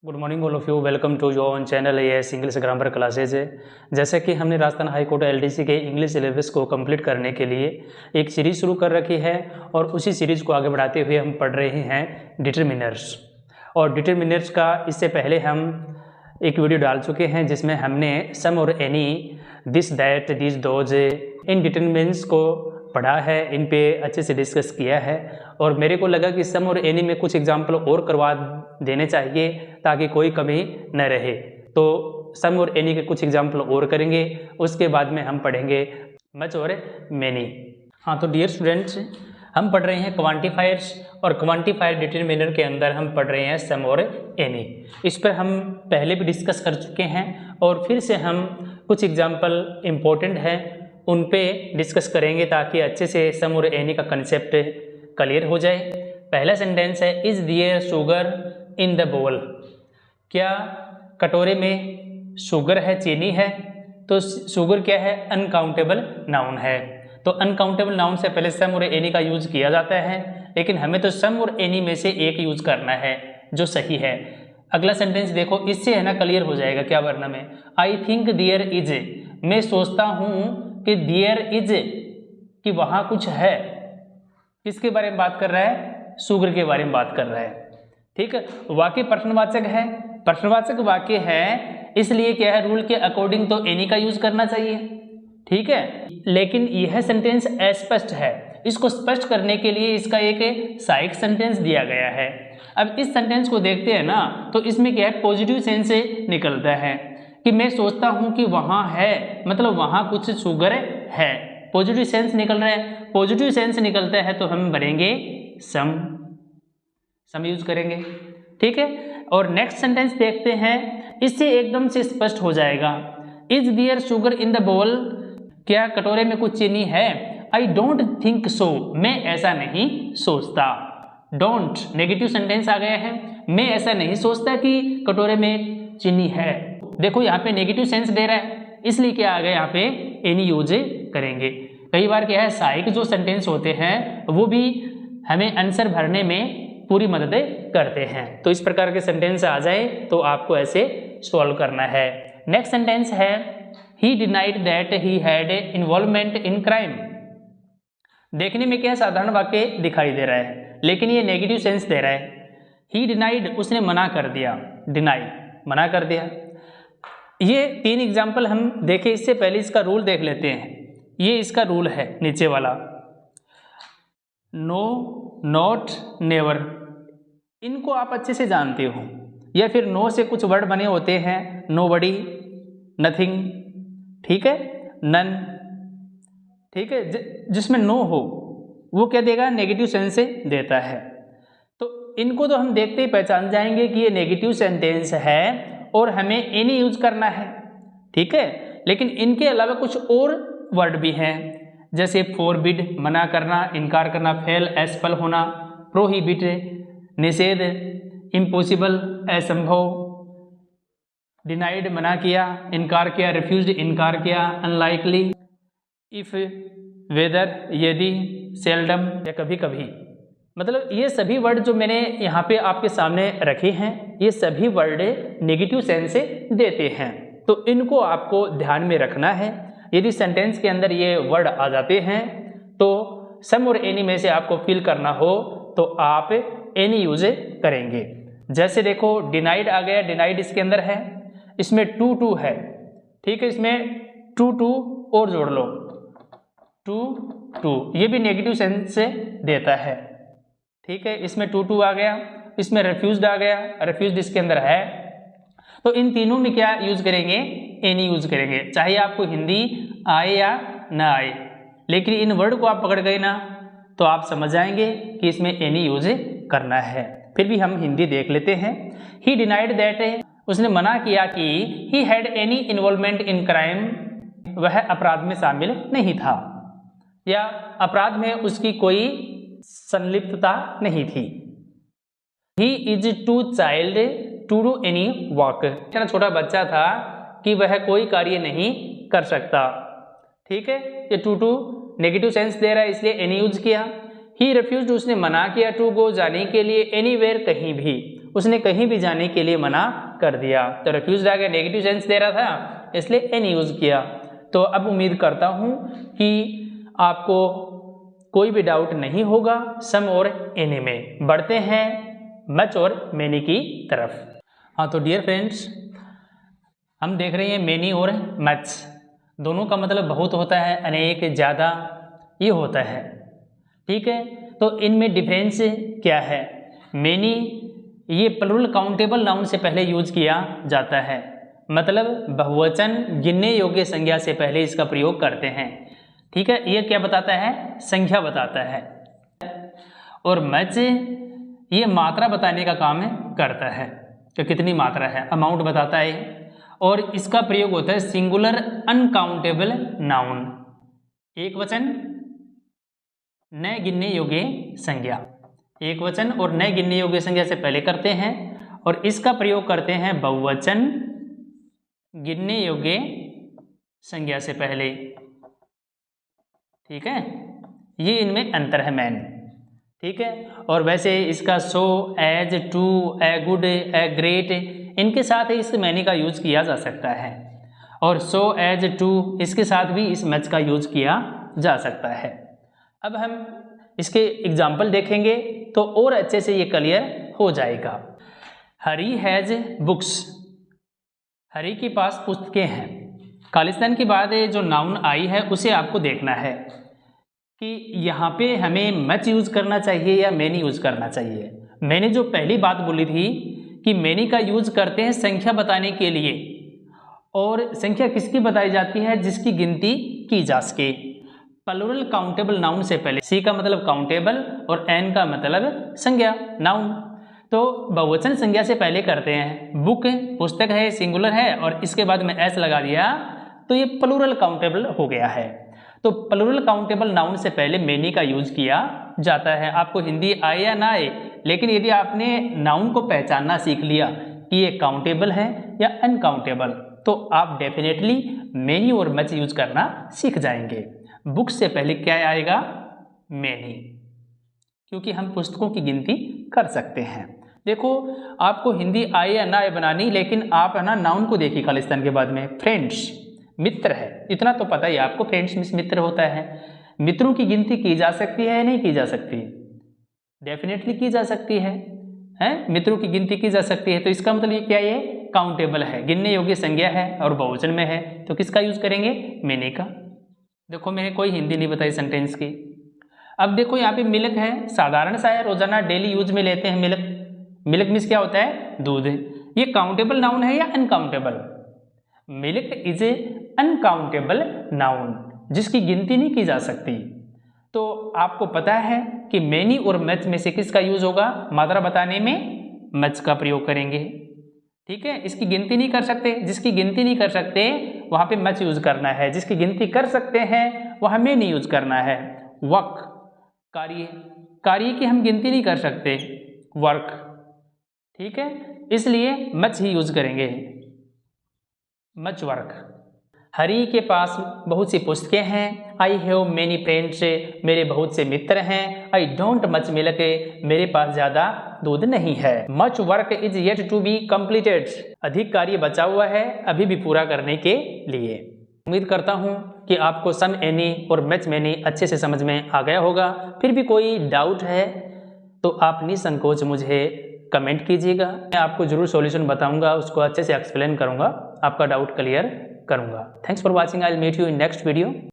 Good morning all of you. Welcome to your own channel AS English grammar classes. जैसे कि हमने Rajasthan high court LDC के English syllabus को complete करने के लिए एक सीरीज़ शुरू कर रखी है और उसी सीरीज़ को आगे बढ़ाते हुए हम पढ़ रहे हैं डिटरमिनर्स। और डिटरमिनर्स का इससे पहले हम एक वीडियो डाल चुके हैं जिसमें हमने सम और any, this, that, this, those, in determiners को पढ़ा है, इन पे अच्छे से डिस्कस किया है। और मेरे को लगा कि सम और एनी में कुछ एग्जाम्पल और करवा देने चाहिए ताकि कोई कमी न रहे, तो सम और एनी के कुछ एग्जाम्पल और करेंगे। उसके बाद में हम पढ़ेंगे मच और मैनी। हाँ, तो डियर स्टूडेंट्स, हम पढ़ रहे हैं क्वांटिफायर्स और क्वांटिफायर डिटरमिनर के अंदर हम पढ़ रहे हैं सम और एनी। इस पर हम पहले भी डिस्कस कर चुके हैं और फिर से हम कुछ एग्जाम्पल इम्पोर्टेंट हैं उन पे डिस्कस करेंगे ताकि अच्छे से सम और एनी का कंसेप्ट क्लियर हो जाए। पहला सेंटेंस है, is there sugar in the bowl. क्या कटोरे में शुगर है, चीनी है? तो शुगर क्या है? अनकाउंटेबल नाउन है। तो अनकाउंटेबल नाउन से पहले सम और एनी का यूज किया जाता है, लेकिन हमें तो सम और एनी में से एक यूज करना है जो सही है। अगला सेंटेंस देखो, इससे है ना क्लियर हो जाएगा क्या वरना में। आई थिंक देयर इज, मैं सोचता हूँ कि देयर इज, कि वहाँ कुछ है। किसके बारे में बात कर रहा है? शुगर के बारे में बात कर रहा है। ठीक है, वाक्य प्रश्नवाचक है, प्रश्नवाचक वाक्य है, इसलिए क्या है, रूल के अकॉर्डिंग तो एनी का यूज करना चाहिए। ठीक है, लेकिन यह सेंटेंस अस्पष्ट है, इसको स्पष्ट करने के लिए इसका एक सहायक सेंटेंस दिया गया है। अब इस सेंटेंस को देखते हैं ना, तो इसमें क्या है, पॉजिटिव सेंस से निकलता है कि मैं सोचता हूं कि वहां है, मतलब वहां कुछ शुगर है। पॉजिटिव सेंस निकल रहा है, पॉजिटिव सेंस निकलता है तो हम भरेंगे सम यूज करेंगे। ठीक है, और नेक्स्ट सेंटेंस देखते हैं, इससे एकदम से स्पष्ट हो जाएगा। Is there sugar in the bowl, क्या कटोरे में कुछ चीनी है? आई डोंट थिंक सो, मैं ऐसा नहीं सोचता। डोंट नेगेटिव सेंटेंस आ गया है, मैं ऐसा नहीं सोचता कि कटोरे में चीनी है। देखो यहाँ पे नेगेटिव सेंस दे रहा है, इसलिए क्या आ गया, यहाँ पे एनी यूज करेंगे। कई बार क्या है, सहायक जो सेंटेंस होते हैं वो भी हमें आंसर भरने में पूरी मदद करते हैं। तो इस प्रकार के सेंटेंस आ जाए तो आपको ऐसे सॉल्व करना है। नेक्स्ट सेंटेंस है, ही denied that he had involvement in crime. देखने में क्या साधारण वाक्य दिखाई दे रहा है, लेकिन ये नेगेटिव सेंस दे रहा है। ही डिनाइड, उसने मना कर दिया, डिनाई मना कर दिया। ये तीन एग्जाम्पल हम देखें, इससे पहले इसका रूल देख लेते हैं। ये इसका रूल है नीचे वाला, नो, नॉट, नेवर। इनको आप अच्छे से जानते हो, या फिर नो से कुछ वर्ड बने होते हैं, नोबडी, नथिंग, ठीक है, नन। ठीक है, जिसमें नो हो वो क्या देगा, नेगेटिव सेंस से देता है। तो इनको तो हम देखते ही पहचान जाएंगे कि ये नेगेटिव सेंटेंस है और हमें एनी यूज करना है। ठीक है, लेकिन इनके अलावा कुछ और वर्ड भी हैं, जैसे फॉरबिड मना करना, इनकार करना, फेल असफल होना, प्रोहिबिट निषेध, इम्पॉसिबल असंभव, डिनाइड मना किया, इनकार किया, रिफ्यूज्ड इनकार किया, अनलाइकली, इफ, वेदर यदि, सेल्डम या कभी कभी। मतलब ये सभी वर्ड जो मैंने यहाँ पे आपके सामने रखे हैं, ये सभी वर्ड नेगेटिव सेंस से देते हैं, तो इनको आपको ध्यान में रखना है। यदि सेंटेंस के अंदर ये वर्ड आ जाते हैं तो सम और एनी में से आपको फिल करना हो तो आप एनी यूज करेंगे। जैसे देखो, डिनाइड आ गया, डिनाइड इसके अंदर है, इसमें टू टू है। ठीक है, इसमें टू टू और जोड़ लो, टू टू, ये भी नेगेटिव सेंस से देता है। ठीक है, इसमें टू टू आ गया, इसमें रिफ्यूज्ड आ गया, रिफ्यूज्ड इसके अंदर है। तो इन तीनों में क्या यूज करेंगे, एनी यूज करेंगे, चाहे आपको हिंदी आए या ना आए। लेकिन इन वर्ड को आप पकड़ गए ना तो आप समझ जाएंगे कि इसमें एनी यूज करना है। फिर भी हम हिंदी देख लेते हैं। ही डिनाइड दैट, उसने मना किया कि he had any involvement in crime, वह अपराध में शामिल नहीं था, या अपराध में उसकी कोई संलिप्तता नहीं थी। He is too child to do any work, इतना छोटा बच्चा था कि वह कोई कार्य नहीं कर सकता। ठीक है, ये to to negative sense they रहा है, इसलिए एनी यूज किया। ही रिफ्यूज्ड, उसने मना किया, टू गो, जाने के लिए, एनीवेयर, कहीं भी, उसने कहीं भी जाने के लिए मना कर दिया। तो रिफ्यूज्ड आगे नेगेटिव सेंस दे रहा था, इसलिए एनी यूज किया। तो अब उम्मीद करता हूँ कि आपको कोई भी डाउट नहीं होगा सम और एनी में। बढ़ते हैं मच और मेनी की तरफ। हाँ, तो डियर फ्रेंड्स, हम देख रहे हैं मेनी और मच, दोनों का मतलब बहुत होता है, अनेक, ज़्यादा, ये होता है। ठीक है, तो इनमें डिफरेंस क्या है? मेनी ये प्लुरल काउंटेबल नाउन से पहले यूज किया जाता है, मतलब बहुवचन गिनने योग्य संज्ञा से पहले इसका प्रयोग करते हैं। ठीक है, ये क्या बताता है? संख्या बताता है। और मच ये मात्रा बताने का काम करता है, तो कितनी मात्रा है, अमाउंट बताता है। और इसका प्रयोग होता है सिंगुलर अनकाउंटेबल नाउन, एक वचन न गिनने योग्य संज्ञा, एक वचन और न गिनने योग्य संज्ञा से पहले करते हैं, और इसका प्रयोग करते हैं बहुवचन गिनने योग्य संज्ञा से पहले। ठीक है, ये इनमें अंतर है मैन। ठीक है, और वैसे इसका so, as, to, a good, a great, इनके साथ इस मैनी का यूज किया जा सकता है। और सो, एज, टू, इसके साथ भी इस मच का यूज किया जा सकता है। अब हम इसके एग्जाम्पल देखेंगे तो और अच्छे से ये क्लियर हो जाएगा। हरी हैज बुक्स, हरी के पास पुस्तकें हैं। खालिस्तान के बाद जो नाउन आई है उसे आपको देखना है कि यहाँ पे हमें मच यूज करना चाहिए या मैनी यूज करना चाहिए। मैंने जो पहली बात बोली थी कि मैनी का यूज करते हैं संख्या बताने के लिए, और संख्या किसकी बताई जाती है? जिसकी गिनती की जा सके। प्लुरल काउंटेबल नाउन से पहले, सी का मतलब काउंटेबल और एन का मतलब संज्ञा, नाउन, तो बहुवचन संज्ञा से पहले करते हैं। बुक पुस्तक है, सिंगुलर है, और इसके बाद में एस लगा दिया तो ये प्लुरल काउंटेबल हो गया है। तो प्लुरल काउंटेबल नाउन से पहले मैनी का यूज किया जाता है। आपको हिंदी आए या ना आए, लेकिन यदि आपने नाउन को पहचानना सीख लिया कि ये काउंटेबल है या अनकाउंटेबल, तो आप डेफिनेटली मैनी और मच यूज करना सीख जाएंगे। बुक से पहले क्या आएगा? मैनी, क्योंकि हम पुस्तकों की गिनती कर सकते हैं। देखो, आपको हिंदी आए या ना आए बनानी, लेकिन आप है ना नाउन को देखिए खालिस्तान के बाद में। फ्रेंड्स मित्र है, इतना तो पता ही आपको, फ्रेंड्स मींस मित्र होता है। मित्रों की गिनती की जा सकती है या नहीं की जा सकती? डेफिनेटली की जा सकती है, हैं? मित्रों की गिनती की जा सकती है। तो इसका मतलब ये क्या, ये काउंटेबल है, गिनने योग्य संज्ञा है और बहुवचन में है, तो किसका यूज करेंगे? मैनी का। देखो, मैंने कोई हिंदी नहीं बताई सेंटेंस की। अब देखो यहाँ पे मिल्क है, साधारण सा है, रोजाना डेली यूज में लेते हैं मिल्क। मिल्क मीन्स क्या होता है? दूध। ये काउंटेबल नाउन है या uncountable? Milk is a uncountable noun, जिसकी गिनती नहीं की जा सकती। तो आपको पता है कि मैनी और मच में से किसका यूज होगा? मात्रा बताने में मच का प्रयोग करेंगे। ठीक है, इसकी गिनती नहीं कर सकते, जिसकी गिनती नहीं कर सकते वहां पे मच यूज करना है, जिसकी गिनती कर सकते हैं वहां मैनी यूज करना है। वर्क, कार्य, कार्य की हम गिनती नहीं कर सकते, वर्क। ठीक है, इसलिए मच ही यूज करेंगे, मच वर्क। हरी के पास बहुत सी पुस्तकें हैं। आई हैव मैनी फ्रेंड्स, मेरे बहुत से मित्र हैं। आई डोंट मच मिल्क, मेरे पास ज़्यादा दूध नहीं है। Much work is yet to be completed, अधिक कार्य बचा हुआ है अभी भी पूरा करने के लिए। उम्मीद करता हूँ कि आपको सम एनी और मच मैनी अच्छे से समझ में आ गया होगा। फिर भी कोई डाउट है तो आप निसंकोच मुझे कमेंट कीजिएगा, मैं आपको जरूर सॉल्यूशन बताऊंगा, उसको अच्छे से एक्सप्लेन करूंगा, आपका डाउट क्लियर करूंगा। Thanks for watching, I will meet you in next video.